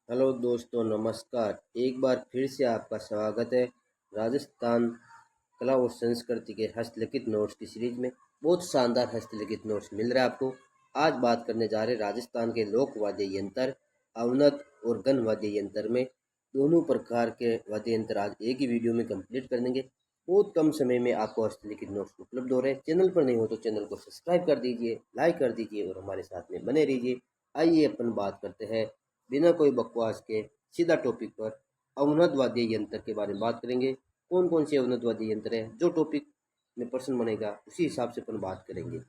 Hello दोस्तों, नमस्कार। एक बार फिर से आपका स्वागत है राजस्थान कला और संस्कृति के हस्तलिखित नोट्स की सीरीज में। बहुत शानदार हस्तलिखित नोट्स मिल रहे हैं आपको। आज बात करने जा रहे हैं राजस्थान के लोक वाद्य यंत्र अवनत और गण वाद्य यंत्र में। दोनों प्रकार के वाद्य यंत्र आज एक ही वीडियो में कंप्लीट कर देंगे। बहुत कम समय में आपको हस्तलिखित नोट्स उपलब्ध हो रहे हैं। चैनल पर नहीं हो तो चैनल को सब्सक्राइब कर दीजिए, लाइक कर दीजिए और हमारे साथ में बने रहिए। आइए अपन बात करते हैं बिना कोई बकवास के सीधा टॉपिक पर। अवनत वाद्य यंत्र के बारे में बात करेंगे। कौन कौन से अवनत वाद्य यंत्र है, जो टॉपिक में प्रश्न बनेगा उसी हिसाब से अपन बात करेंगे।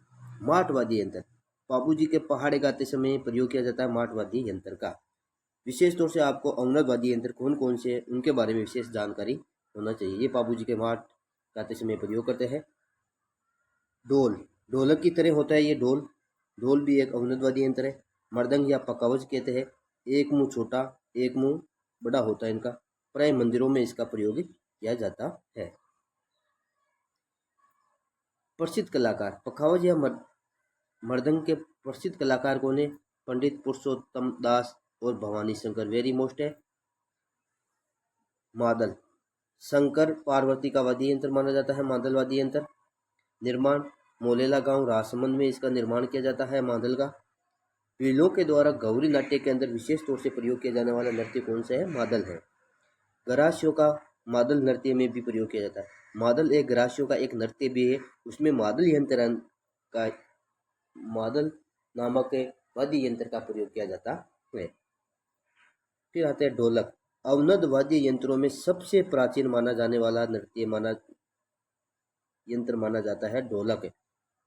माट वाद्य यंत्र बाबूजी के पहाड़े गाते समय प्रयोग किया जाता है। माट वाद्य यंत्र का विशेष तौर से आपको अवनत वाद्य यंत्र कौन कौन से हैं उनके बारे में विशेष जानकारी होना चाहिए। ये बाबूजी के माट गाते समय प्रयोग करते हैं। ढोल ढोलक की तरह होता है ये ढोल। ढोल भी एक अवनत वाद्य यंत्र है। मृदंग या पकावज कहते हैं। एक मुंह छोटा, एक मुंह बड़ा होता है इनका। प्राय मंदिरों में इसका प्रयोग किया जाता है। प्रसिद्ध कलाकार पखावज या मृदंग के प्रसिद्ध कलाकार कौन है? पंडित पुरुषोत्तम दास और भवानी शंकर। वेरी मोस्ट है। मादल शंकर पार्वती का वाद्य यंत्र माना जाता है मादल वाद्य यंत्र। निर्माण मोलेला गांव राजसमंद में इसका निर्माण किया जाता है मादल का। पीढ़ियों के द्वारा गौरी नाट्य के अंदर विशेष तौर से प्रयोग किया जाने वाला नृत्य कौन सा है? मादल है। गरासियों का मादल नृत्य में भी प्रयोग किया जाता है। मादल एक गरासियों का एक नृत्य भी है। उसमें मादल यंत्र का मादल नामक वाद्य यंत्र का प्रयोग किया जाता है। फिर आते हैं ढोलक। अवनद वाद्य यंत्रों में सबसे प्राचीन माना जाने वाला यंत्र माना जाता है ढोलक।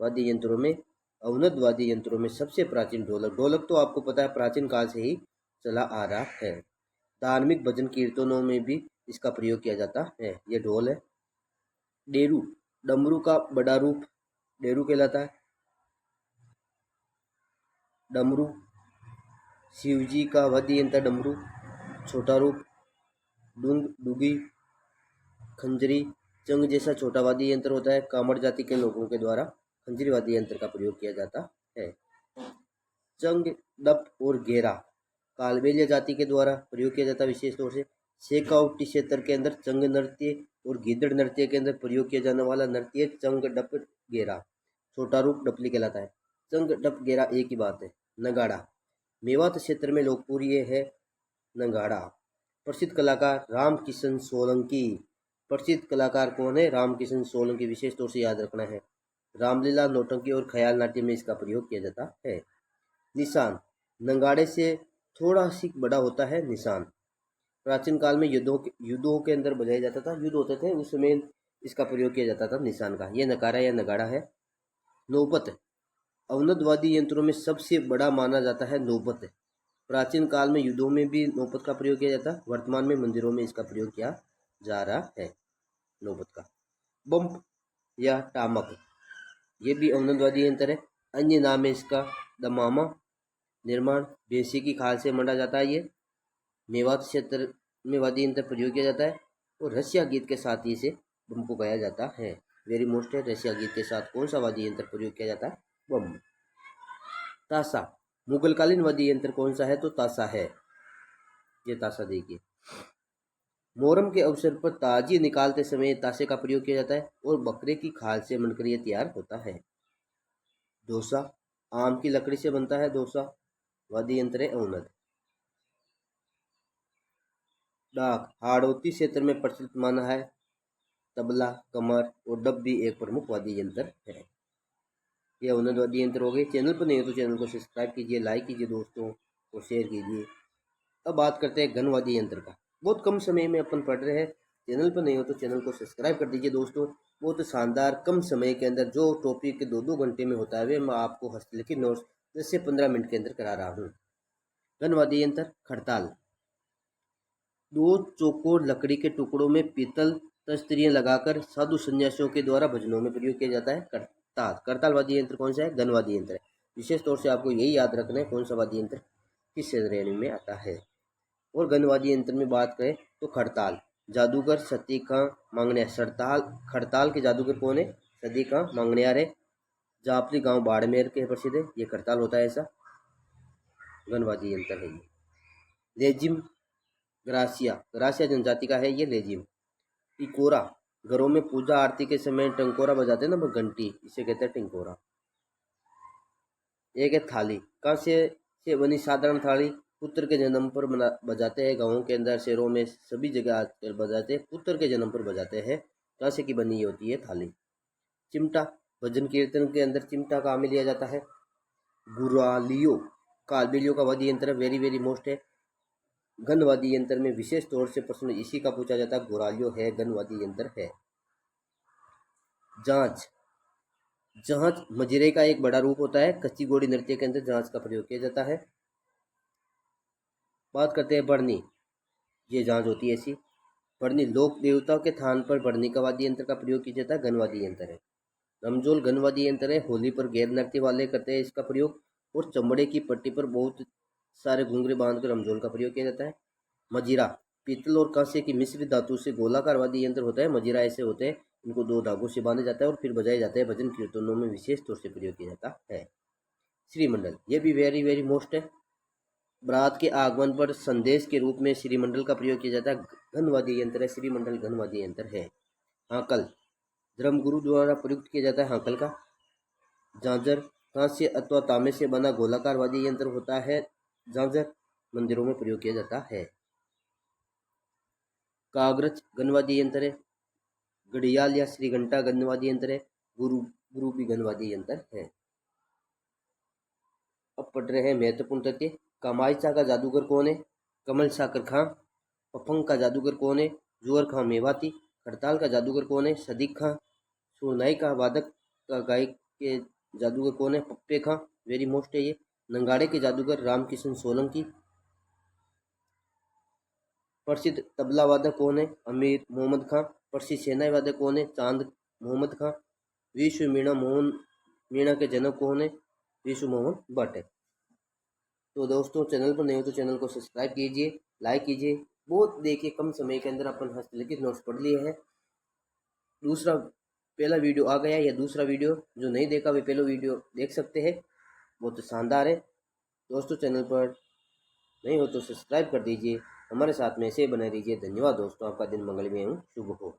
वाद्य यंत्रों में अवनद वाद्य यंत्रों में सबसे प्राचीन ढोलक। ढोलक तो आपको पता है प्राचीन काल से ही चला आ रहा है। धार्मिक भजन कीर्तनों में भी इसका प्रयोग किया जाता है। ये ढोल है। डेरू डमरू का बड़ा रूप डेरू कहलाता है। डमरू शिवजी का वाद्य यंत्र डमरू। छोटा रूप डूंग डुगी खंजरी चंग जैसा छोटा वाद्य यंत्र होता है। कामड़ जाति के लोगों के द्वारा खंजरी वाद्य यंत्र का प्रयोग किया जाता है। चंग डप और घेरा कालबेलिया जाति के द्वारा प्रयोग किया जाता है विशेष तौर से। शेखावटी क्षेत्र के अंदर चंग नृत्य और गीदड़ नृत्य के अंदर प्रयोग किया जाने वाला नृत्य चंग डप घेरा। छोटा रूप डपली कहलाता है। चंग डप घेरा एक ही बात है। नगाड़ा मेवात क्षेत्र में लोकप्रिय है नगाड़ा। प्रसिद्ध कलाकार रामकिशन सोलंकी। प्रसिद्ध कलाकार कौन है? रामकिशन सोलंकी। विशेष तौर से याद रखना है। रामलीला नौटंकी और ख्याल नाट्य में इसका प्रयोग किया जाता है। निशान नगाड़े से थोड़ा सी बड़ा होता है निशान। प्राचीन काल में युद्धों के अंदर बजाया जाता था। युद्ध होते थे उस समय इसका प्रयोग किया जाता था निशान का। यह नकारा या नगाड़ा है। नौबत अवनद वाद्य यंत्रों में सबसे बड़ा माना जाता है नौबत। प्राचीन काल में युद्धों में भी नौबत का प्रयोग किया जाता। वर्तमान में मंदिरों में इसका प्रयोग किया जा रहा है नौबत का। बम्प या टामक ये भी अवनद वाद्य यंत्र है। अन्य नाम है इसका दमामा। निर्माण भैंसी की खाल से मंडा जाता है। ये मेवात क्षेत्र में वाद्य यंत्र प्रयोग किया जाता है और रसिया गीत के साथ ही इसे बम को गाया जाता है। वेरी मोस्ट है। रसिया गीत के साथ कौन सा वाद्य यंत्र प्रयोग किया जाता है? बम। ताशा मुगलकालीन वाद्य यंत्र कौन सा है? तो ताशा है। ये ताशा देखिए। मोहर्रम के अवसर पर ताजिए निकालते समय ताशे का प्रयोग किया जाता है और बकरे की खाल से बनकर यह तैयार होता है। डोसा आम की लकड़ी से बनता है। डोसा वाद्य यंत्र है अवनद। डाक हाड़ौती क्षेत्र में प्रचलित माना है। तबला कमर और डब भी एक प्रमुख वाद्य यंत्र है। ये अवनद वाद्य यंत्र हो गए। चैनल पर नहीं हो तो चैनल को सब्सक्राइब कीजिए, लाइक कीजिए, दोस्तों को शेयर कीजिए। अब बात करते हैं घन वाद्य यंत्र का। बहुत कम समय में अपन पढ़ रहे हैं। चैनल पर नहीं हो तो चैनल को सब्सक्राइब कर दीजिए दोस्तों। बहुत शानदार कम समय के अंदर जो टॉपिक 2-2 घंटे में होता है वे मैं आपको हस्तलिखित नोट्स 10 से 15 मिनट के अंदर करा रहा हूँ। घन वाद्य यंत्र खड़ताल दो चौकोर लकड़ी के टुकड़ों में पीतल तस्तरियां लगाकर साधु संन्यासियों के द्वारा भजनों में प्रयोग किया जाता है। करताल करताल वाद्य यंत्र कौन सा है? घन वाद्य यंत्र है। विशेष तौर से आपको यही याद रखना है कौन सा वाद्य यंत्र किस श्रेणी में आता है। और घन वाद्य यंत्र में बात करें तो खड़ताल जादूगर सती का मांगनिया। सरताल खड़ताल के जादूगर कौन है? सती का मांगनियार है। जापली गांव बाड़मेर के प्रसिद्ध है। ये खड़ताल होता है ऐसा। घन वाद्य यंत्र है ये। लेजिम ग्रासिया, ग्रासिया जनजाति का है ये लेजिम। टिकोरा, घरों में पूजा आरती के समय टंकोरा बजाते हैं ना घंटी, इसे कहते हैं टिंकोरा। एक है थाली, कांसे से बनी साधारण थाली, पुत्र के जन्म पर बजाते हैं। गाँवों के अंदर, शहरों में, सभी जगह आजकल बजाते हैं, पुत्र के जन्म पर बजाते हैं। कांसे की बनी होती है थाली। चिमटा, भजन कीर्तन के अंदर चिमटा काम में लिया जाता है। गुरालियो, कालबेलियों का वाद्य यंत्र वेरी वेरी मोस्ट है। गन वाद्य यंत्र में विशेष तौर से प्रश्न इसी का पूछा जाता है, गुरालियो है, गन वाद्य यंत्र है। जांच, जांच मजिरे का एक बड़ा रूप होता है। कच्ची घोड़ी नृत्य के अंदर जांच का प्रयोग किया जाता है। बात करते हैं बढ़नी, ये जांच होती है ऐसी। बढ़नी, लोक देवताओं के थान पर बढ़नी का वाद्य यंत्र का प्रयोग किया जाता है, घनवाद्य यंत्र है। रमजोल घनवाद्य यंत्र है, होली पर गैर नृत्य वाले करते हैं इसका प्रयोग। और चमड़े की पट्टी पर बहुत सारे घुंघरे बांधकर रमजोल का प्रयोग किया जाता है। मजीरा, पीतल और कांसे की मिश्रित धातु से गोलाकार वाद्य यंत्र होता है। मजीरा ऐसे होते हैं, इनको 2 धागों से बांधा जाता है और फिर बजाए जाते हैं। भजन कीर्तनों में विशेष तौर से प्रयोग किया जाता है। श्रीमंडल, ये भी वेरी वेरी मोस्ट है। बारात के आगमन पर संदेश के रूप में श्रीमंडल का प्रयोग किया जाता है। घनवाद्य यंत्र है, श्रीमंडल घनवाद्य यंत्र है। हाकल, धर्मगुरु द्वारा प्रयुक्त किया जाता है हाकल का। झांझर, कांस्य अथवा तांबे से बना गोलाकार वाद्य यंत्र होता है। झांझर मंदिरों में प्रयोग किया जाता है। कागरच घनवाद्य यंत्र है। घड़ियाल या श्रीघंटा घनवाद्य यंत्र है। गुरु, गुरु भी घनवाद्य यंत्र है। अब पढ़ रहे हैं महत्वपूर्ण तथ्य। कामायचा का जादूगर कौन है? कमल साकर खां। पफंग का जादूगर कौन है? जुअर खां मेवाती। हड़ताल का जादूगर कौन है? सदीक खां। सुरनाई का वादक का गायक के जादूगर कौन है? पप्पे खां, वेरी मोस्ट है ये। नंगाड़े के जादूगर रामकिशन सोलंकी। प्रसिद्ध तबला वादक कौन है? अमीर मोहम्मद खां। प्रसिद्ध सेनाई वादक कौन है? चांद मोहम्मद खां। विश्व मीणा के जनक कौन है? विश्व मोहन भट्ट। तो दोस्तों, चैनल पर नए हो तो चैनल को सब्सक्राइब कीजिए, लाइक कीजिए। बहुत देखिए, कम समय के अंदर अपन हस्तलिखित नोट्स पढ़ लिए हैं। दूसरा, पहला वीडियो आ गया या दूसरा वीडियो जो नहीं देखा वे पहला वीडियो देख सकते हैं, बहुत शानदार है। दोस्तों, चैनल पर नहीं हो तो सब्सक्राइब कर दीजिए, हमारे साथ में ऐसे बने रहिए। धन्यवाद दोस्तों, आपका दिन मंगलमय हो, शुभ हो।